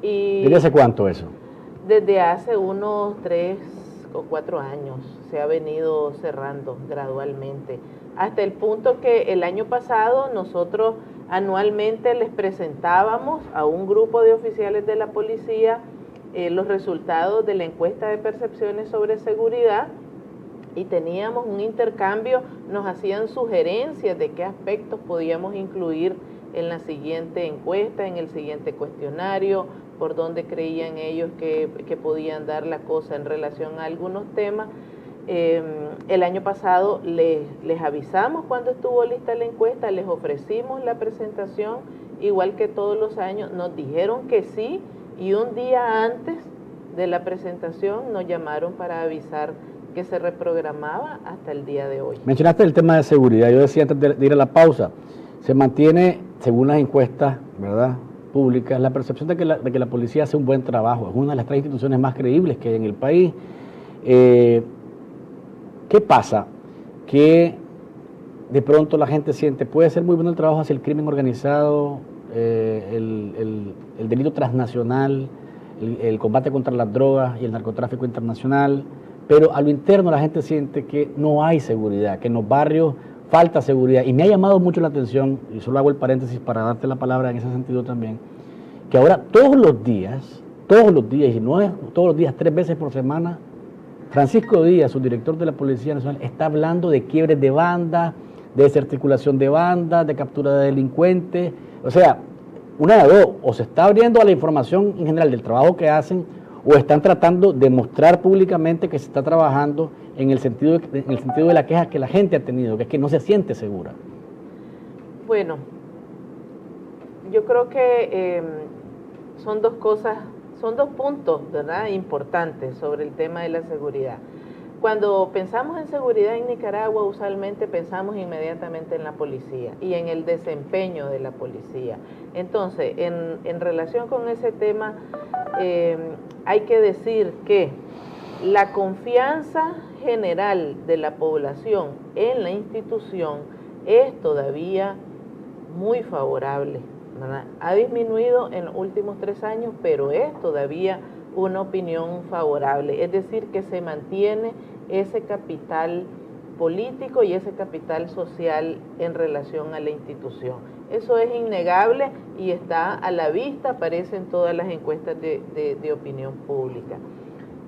Y
¿Desde hace cuánto eso?
Desde hace unos 3 o 4 años se ha venido cerrando gradualmente, hasta el punto que el año pasado nosotros anualmente les presentábamos a un grupo de oficiales de la policía los resultados de la encuesta de percepciones sobre seguridad y teníamos un intercambio, nos hacían sugerencias de qué aspectos podíamos incluir en la siguiente encuesta, en el siguiente cuestionario, por dónde creían ellos que podían dar la cosa en relación a algunos temas. El año pasado les avisamos cuando estuvo lista la encuesta, les ofrecimos la presentación, igual que todos los años, nos dijeron que sí y un día antes de la presentación nos llamaron para avisar que se reprogramaba hasta el día de hoy.
Mencionaste el tema de seguridad, yo decía antes de ir a la pausa, se mantiene, según las encuestas, ¿verdad?, públicas, la percepción de que la policía hace un buen trabajo, es una de las 3 instituciones más creíbles que hay en el país. ¿Qué pasa? Que de pronto la gente siente, puede ser muy bueno el trabajo hacia el crimen organizado, el delito transnacional, el combate contra las drogas y el narcotráfico internacional, pero a lo interno la gente siente que no hay seguridad, que en los barrios falta seguridad. Y me ha llamado mucho la atención, y solo hago el paréntesis para darte la palabra en ese sentido también, que ahora todos los días, y no es todos los días, 3 veces por semana, Francisco Díaz, su director de la Policía Nacional, está hablando de quiebres de bandas, de desarticulación de bandas, de captura de delincuentes. O sea, una de dos, o se está abriendo a la información en general del trabajo que hacen, o están tratando de mostrar públicamente que se está trabajando en el sentido de la queja que la gente ha tenido, que es que no se siente segura.
Bueno, yo creo que son dos cosas, son 2 puntos, ¿verdad?, importantes sobre el tema de la seguridad. Cuando pensamos en seguridad en Nicaragua, usualmente pensamos inmediatamente en la policía y en el desempeño de la policía. Entonces, en relación con ese tema, hay que decir que la confianza general de la población en la institución es todavía muy favorable, ¿verdad? Ha disminuido en los últimos 3 años, pero es todavía una opinión favorable, es decir, que se mantiene ese capital político y ese capital social en relación a la institución. Eso es innegable y está a la vista, aparece en todas las encuestas de opinión pública.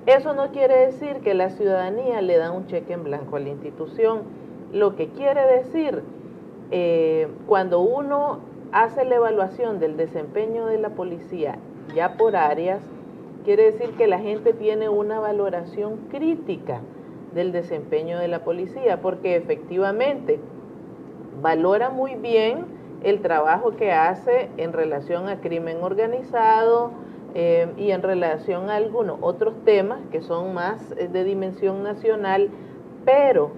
Eso no quiere decir que la ciudadanía le da un cheque en blanco a la institución. Lo que quiere decir, cuando uno hace la evaluación del desempeño de la policía ya por áreas, quiere decir que la gente tiene una valoración crítica del desempeño de la policía, porque efectivamente valora muy bien el trabajo que hace en relación a crimen organizado y en relación a algunos otros temas que son más de dimensión nacional, pero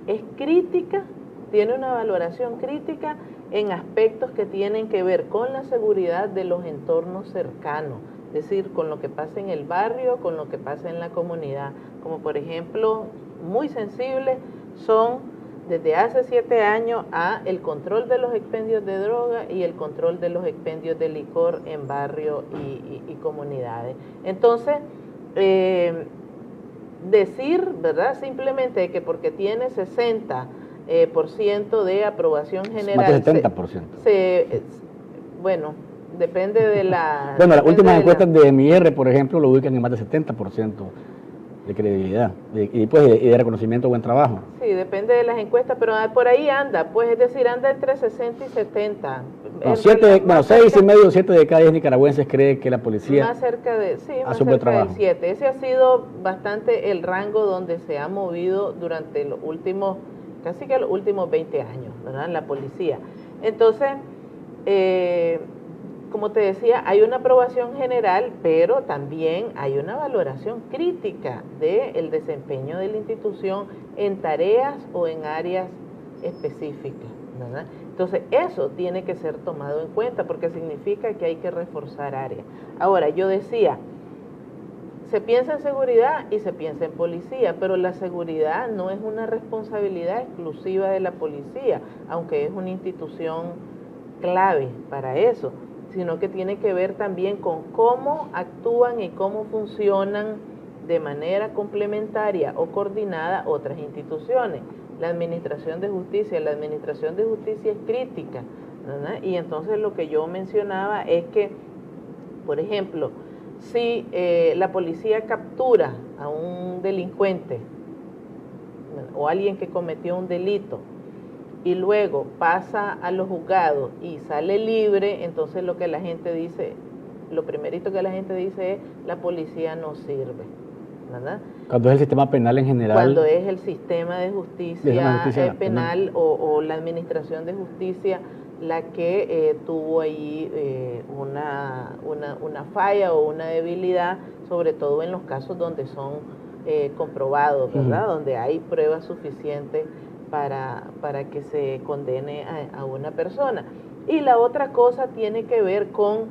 es crítica, tiene una valoración crítica en aspectos que tienen que ver con la seguridad de los entornos cercanos, es decir, con lo que pasa en el barrio, con lo que pasa en la comunidad, como por ejemplo, muy sensibles son desde hace 7 años a el control de los expendios de droga y el control de los expendios de licor en barrio y comunidades. Entonces, decir, ¿verdad?, simplemente que porque tiene 60% de aprobación general,
más de 70%.
Bueno, depende de la...
Bueno, las últimas encuestas de MIR, por ejemplo, lo ubican en más de 70% de credibilidad y de reconocimiento de buen trabajo.
Sí, depende de las encuestas, pero por ahí anda, pues es decir, anda entre 60 y 70.
No, 6 y medio, 7 de cada 10 nicaragüenses cree que la policía
más cerca de, sí, más
hace un buen
cerca
trabajo.
del 7. Ese ha sido bastante el rango donde se ha movido durante los últimos, casi que los últimos 20 años, ¿verdad?, la policía. Entonces, como te decía, hay una aprobación general, pero también hay una valoración crítica del desempeño de la institución en tareas o en áreas específicas, ¿verdad? Entonces, eso tiene que ser tomado en cuenta porque significa que hay que reforzar áreas. Ahora, yo decía, se piensa en seguridad y se piensa en policía, pero la seguridad no es una responsabilidad exclusiva de la policía, aunque es una institución clave para eso, sino que tiene que ver también con cómo actúan y cómo funcionan de manera complementaria o coordinada otras instituciones. La administración de justicia es crítica, ¿verdad? Y entonces lo que yo mencionaba es que, por ejemplo, si la policía captura a un delincuente o alguien que cometió un delito, y luego pasa a los juzgados y sale libre, entonces lo que la gente dice, lo primerito que la gente dice es, la policía no sirve, ¿verdad?
Cuando es el sistema penal en general.
Cuando es el sistema de justicia penal o la administración de justicia la que tuvo ahí una falla o una debilidad, sobre todo en los casos donde son comprobados, ¿verdad? Donde hay pruebas suficientes para que se condene a una persona. Y la otra cosa tiene que ver con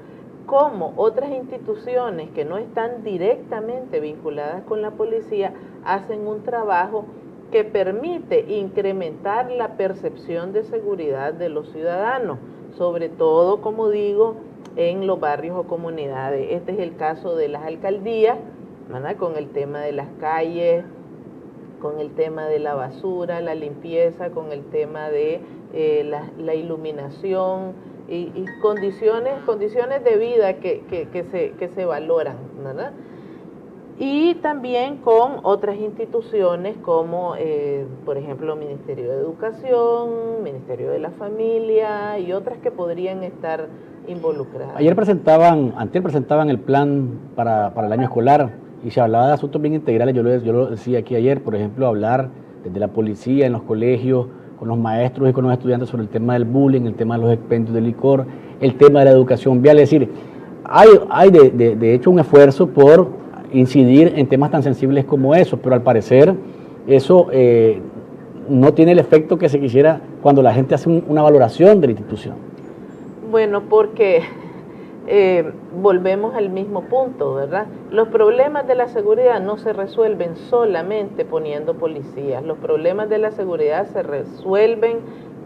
cómo otras instituciones que no están directamente vinculadas con la policía hacen un trabajo que permite incrementar la percepción de seguridad de los ciudadanos, sobre todo, como digo, en los barrios o comunidades. Este es el caso de las alcaldías, ¿verdad?, con el tema de las calles, con el tema de la basura, la limpieza, con el tema de la iluminación y condiciones de vida que se valoran, ¿verdad? Y también con otras instituciones como, por ejemplo, Ministerio de Educación, Ministerio de la Familia y otras que podrían estar involucradas.
Antier presentaban el plan para el año escolar. Y se hablaba de asuntos bien integrales, yo lo decía aquí ayer, por ejemplo, hablar desde la policía, en los colegios, con los maestros y con los estudiantes sobre el tema del bullying, el tema de los expendios de licor, el tema de la educación vial. Es decir, hay de hecho un esfuerzo por incidir en temas tan sensibles como eso, pero al parecer eso no tiene el efecto que se quisiera cuando la gente hace una valoración de la institución.
Bueno, porque... volvemos al mismo punto, ¿verdad? Los problemas de la seguridad no se resuelven solamente poniendo policías, los problemas de la seguridad se resuelven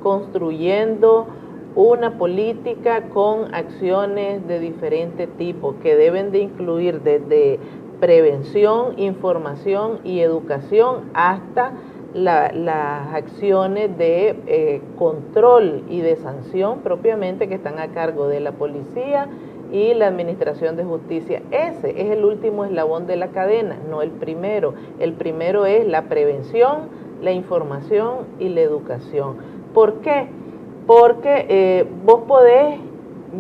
construyendo una política con acciones de diferente tipo que deben de incluir desde prevención, información y educación hasta las acciones de control y de sanción propiamente que están a cargo de la policía y la administración de justicia. Ese es el último eslabón de la cadena, no el primero. El primero es la prevención, la información y la educación. ¿Por qué? Porque vos podés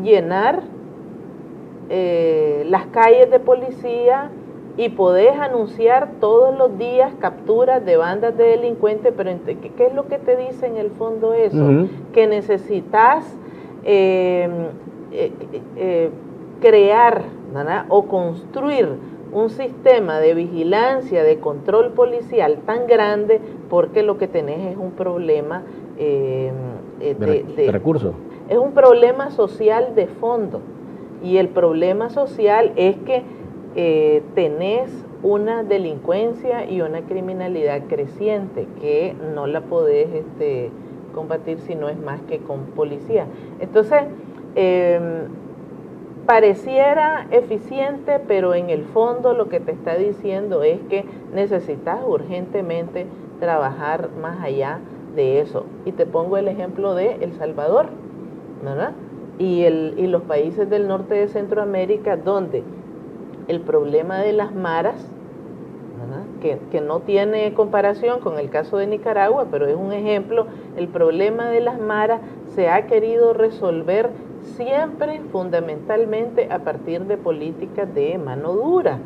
llenar las calles de policía y podés anunciar todos los días capturas de bandas de delincuentes, pero ¿qué es lo que te dice en el fondo eso? Que necesitas crear, ¿verdad?, o construir un sistema de vigilancia, de control policial tan grande, porque lo que tenés es un problema de
recursos.
Es un problema social de fondo, y el problema social es que tenés una delincuencia y una criminalidad creciente que no la podés combatir si no es más que con policía. Entonces, pareciera eficiente, pero en el fondo lo que te está diciendo es que necesitas urgentemente trabajar más allá de eso. Y te pongo el ejemplo de El Salvador, ¿verdad? Y los países del norte de Centroamérica, donde el problema de las maras, ¿verdad?, que no tiene comparación con el caso de Nicaragua, pero es un ejemplo, el problema de las maras se ha querido resolver siempre fundamentalmente a partir de políticas de mano dura,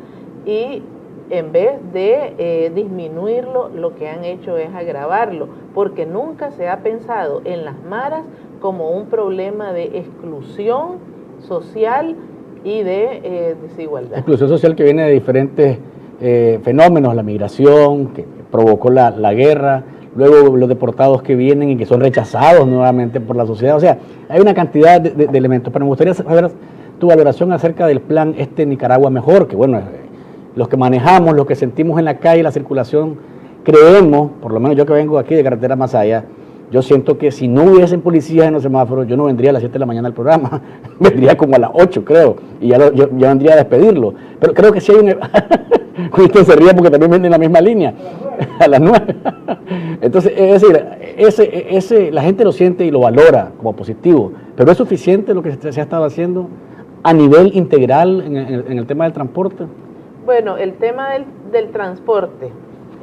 y en vez de disminuirlo, lo que han hecho es agravarlo, porque nunca se ha pensado en las maras como un problema de exclusión social y de desigualdad.
Exclusión social que viene de diferentes fenómenos, la migración que provocó la guerra, luego los deportados que vienen y que son rechazados nuevamente por la sociedad. O sea, hay una cantidad de elementos, pero me gustaría saber tu valoración acerca del plan Nicaragua Mejor, que bueno, los que manejamos, los que sentimos en la calle, la circulación, creemos, por lo menos yo que vengo aquí de Carretera Masaya, yo siento que si no hubiesen policías en los semáforos, yo no vendría a las 7 de la mañana al programa, vendría como a las 8, creo, y yo vendría a despedirlo. Pero creo que sí hay un... Usted se ríe porque también venden la misma línea, a las 9. Entonces, es decir, la gente lo siente y lo valora como positivo, pero ¿es suficiente lo que se ha estado haciendo a nivel integral en el tema del transporte?
Bueno, el tema del transporte,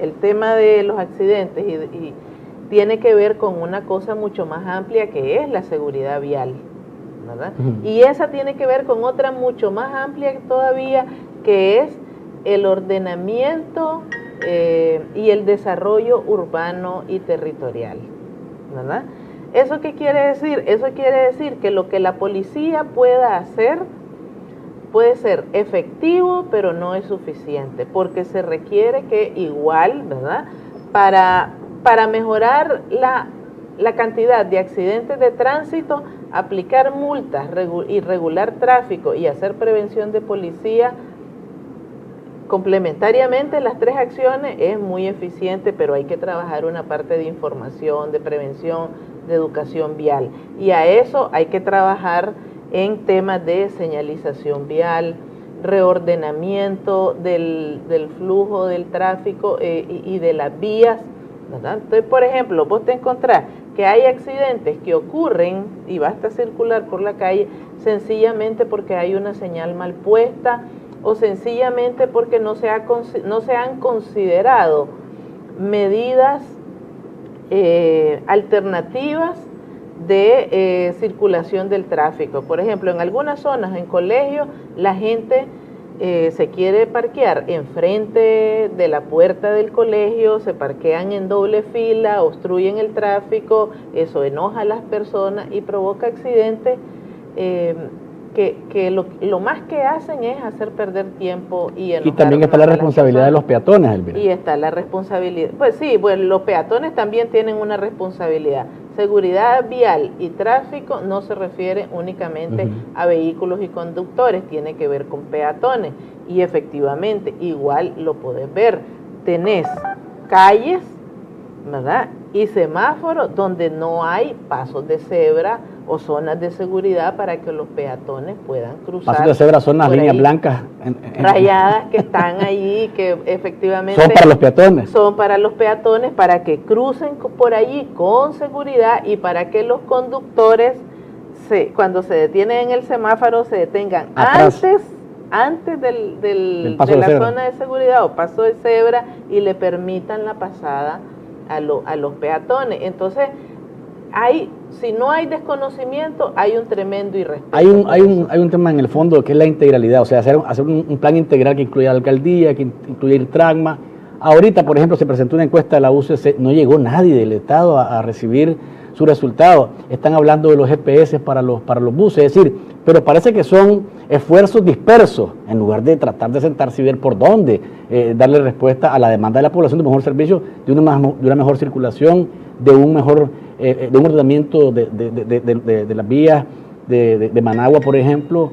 el tema de los accidentes y tiene que ver con una cosa mucho más amplia que es la seguridad vial, ¿verdad? Y esa tiene que ver con otra mucho más amplia todavía, que es el ordenamiento y el desarrollo urbano y territorial, ¿verdad? ¿Eso qué quiere decir? Eso quiere decir que lo que la policía pueda hacer puede ser efectivo, pero no es suficiente, porque se requiere que igual, ¿verdad?, para mejorar la cantidad de accidentes de tránsito, aplicar multas y regular tráfico y hacer prevención de policía, complementariamente las tres acciones es muy eficiente, pero hay que trabajar una parte de información, de prevención, de educación vial, y a eso hay que trabajar en temas de señalización vial, reordenamiento del flujo del tráfico y de las vías, ¿verdad? Entonces, por ejemplo, vos te encontrás que hay accidentes que ocurren y basta circular por la calle sencillamente porque hay una señal mal puesta o sencillamente porque no se han considerado medidas alternativas de circulación del tráfico. Por ejemplo, en algunas zonas, en colegios, la gente se quiere parquear enfrente de la puerta del colegio, se parquean en doble fila, obstruyen el tráfico, eso enoja a las personas y provoca accidentes que lo más que hacen es hacer perder tiempo y enojar.
Y también está la responsabilidad de los peatones, Elvira.
Y está la responsabilidad, pues sí, bueno, los peatones también tienen una responsabilidad. Seguridad vial y tráfico no se refiere únicamente a vehículos y conductores, tiene que ver con peatones. Y efectivamente, igual lo podés ver, tenés calles, ¿verdad?, y semáforos donde no hay pasos de cebra o zonas de seguridad para que los peatones puedan cruzar.
Pasos de cebra son las líneas blancas
rayadas que están allí, que efectivamente
son para los peatones.
Son para los peatones, para que crucen por allí con seguridad y para que los conductores, cuando se detienen en el semáforo, se detengan antes de la zona de seguridad o paso de cebra y le permitan la pasada a los peatones. Entonces, si no hay desconocimiento, hay un tremendo irrespeto.
Hay un tema en el fondo que es la integralidad, o sea, hacer un plan integral que incluya la alcaldía, que incluya el TRACMA. Ahorita, por ejemplo, se presentó una encuesta de la UCC, no llegó nadie del Estado a recibir su resultado. Están hablando de los GPS para los buses, es decir, pero parece que son esfuerzos dispersos, en lugar de tratar de sentarse y ver por dónde darle respuesta a la demanda de la población de un mejor servicio, de una mejor circulación, de un ordenamiento de las vías de Managua, por ejemplo,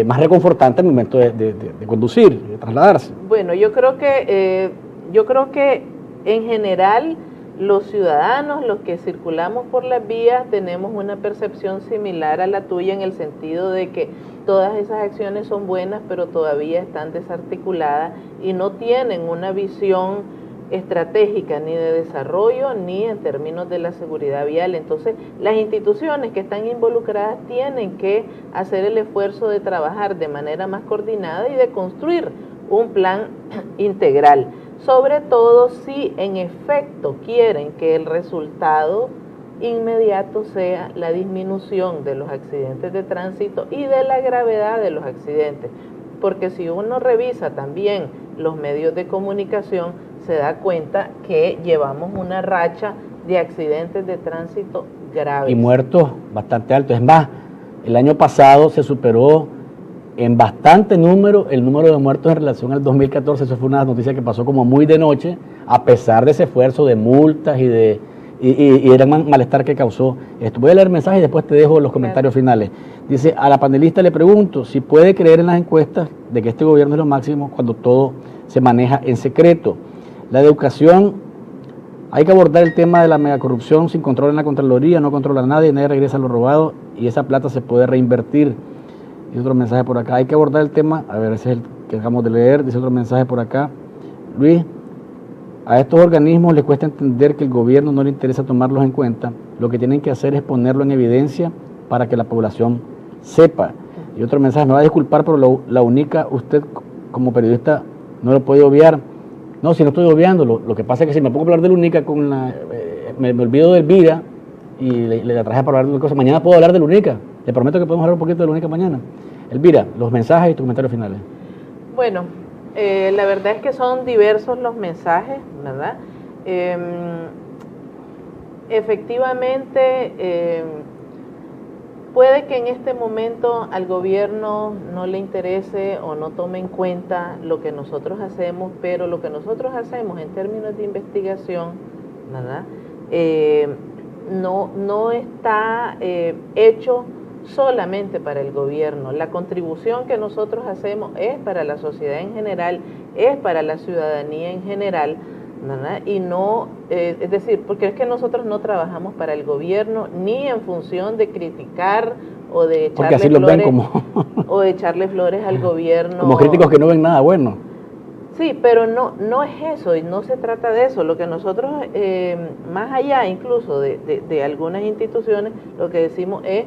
más reconfortante en el momento de conducir, de trasladarse.
Bueno, yo creo que en general los ciudadanos, los que circulamos por las vías, tenemos una percepción similar a la tuya, en el sentido de que todas esas acciones son buenas, pero todavía están desarticuladas y no tienen una visión estratégica ni de desarrollo ni en términos de la seguridad vial. Entonces, las instituciones que están involucradas tienen que hacer el esfuerzo de trabajar de manera más coordinada y de construir un plan integral, sobre todo si en efecto quieren que el resultado inmediato sea la disminución de los accidentes de tránsito y de la gravedad de los accidentes, porque si uno revisa también los medios de comunicación, se da cuenta que llevamos una racha de accidentes de tránsito graves.
Y muertos bastante altos. Es más, el año pasado se superó en bastante número el número de muertos en relación al 2014. Eso fue una noticia que pasó como muy de noche, a pesar de ese esfuerzo de multas y el malestar que causó esto. Voy a leer mensajes y después te dejo los comentarios finales. Dice, a la panelista le pregunto si puede creer en las encuestas de que este gobierno es lo máximo cuando todo se maneja en secreto. La educación, hay que abordar el tema de la megacorrupción sin control en la Contraloría, no controla a nadie regresa a lo robado y esa plata se puede reinvertir. Dice otro mensaje por acá, hay que abordar el tema, a ver, ese es el que acabamos de leer, dice otro mensaje por acá. Luis, a estos organismos les cuesta entender que el gobierno no le interesa tomarlos en cuenta, lo que tienen que hacer es ponerlo en evidencia para que la población sepa. Y otro mensaje, me va a disculpar, pero la única, usted como periodista no lo puede obviar. No, si no estoy obviando, lo que pasa es que si me pongo a hablar de la única, me olvido del Vira y le traje para hablar de una cosa. Mañana puedo hablar de la única. Le prometo que podemos hablar un poquito de la única mañana. Elvira, los mensajes y tus comentarios finales.
Bueno, la verdad es que son diversos los mensajes, ¿verdad? Efectivamente, puede que en este momento al gobierno no le interese o no tome en cuenta lo que nosotros hacemos, pero lo que nosotros hacemos en términos de investigación, ¿verdad? No está hecho solamente para el gobierno. La contribución que nosotros hacemos es para la sociedad en general, es para la ciudadanía en general, ¿verdad? Y no, es decir, porque es que nosotros no trabajamos para el gobierno ni en función de criticar o de echarle flores, o de echarle flores al gobierno.
Como críticos que no ven nada bueno.
Sí, pero no es eso, y no se trata de eso. Lo que nosotros, más allá incluso de algunas instituciones, lo que decimos es,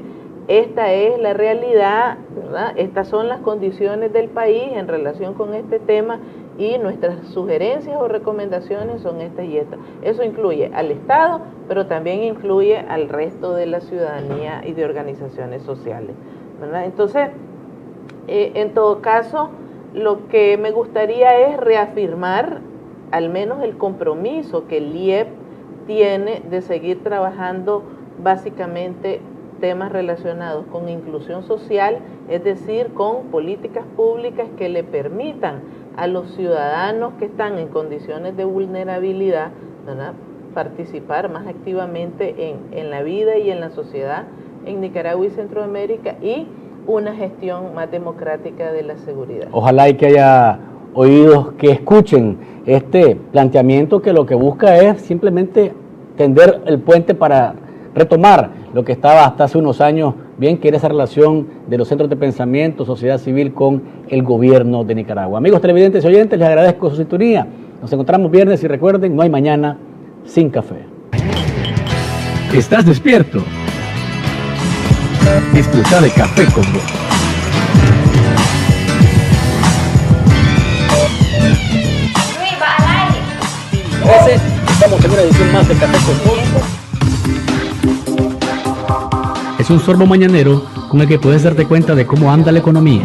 esta es la realidad, ¿verdad? Estas son las condiciones del país en relación con este tema y nuestras sugerencias o recomendaciones son estas y estas. Eso incluye al Estado, pero también incluye al resto de la ciudadanía y de organizaciones sociales, ¿verdad? Entonces, en todo caso, lo que me gustaría es reafirmar al menos el compromiso que el IEP tiene de seguir trabajando básicamente temas relacionados con inclusión social, es decir, con políticas públicas que le permitan a los ciudadanos que están en condiciones de vulnerabilidad, ¿verdad?, participar más activamente en la vida y en la sociedad en Nicaragua y Centroamérica, y una gestión más democrática de la seguridad.
Ojalá y que haya oídos que escuchen este planteamiento que lo que busca es simplemente tender el puente para retomar lo que estaba hasta hace unos años bien, que era esa relación de los centros de pensamiento, sociedad civil con el gobierno de Nicaragua. Amigos televidentes y oyentes, les agradezco su sintonía. Nos encontramos viernes y recuerden, no hay mañana sin café.
¿Estás despierto? Disfruta de Café con Vos.
Luis, va al aire.
Estamos en una edición más de Café con Vos.
Es un sorbo mañanero con el que puedes darte cuenta de cómo anda la economía.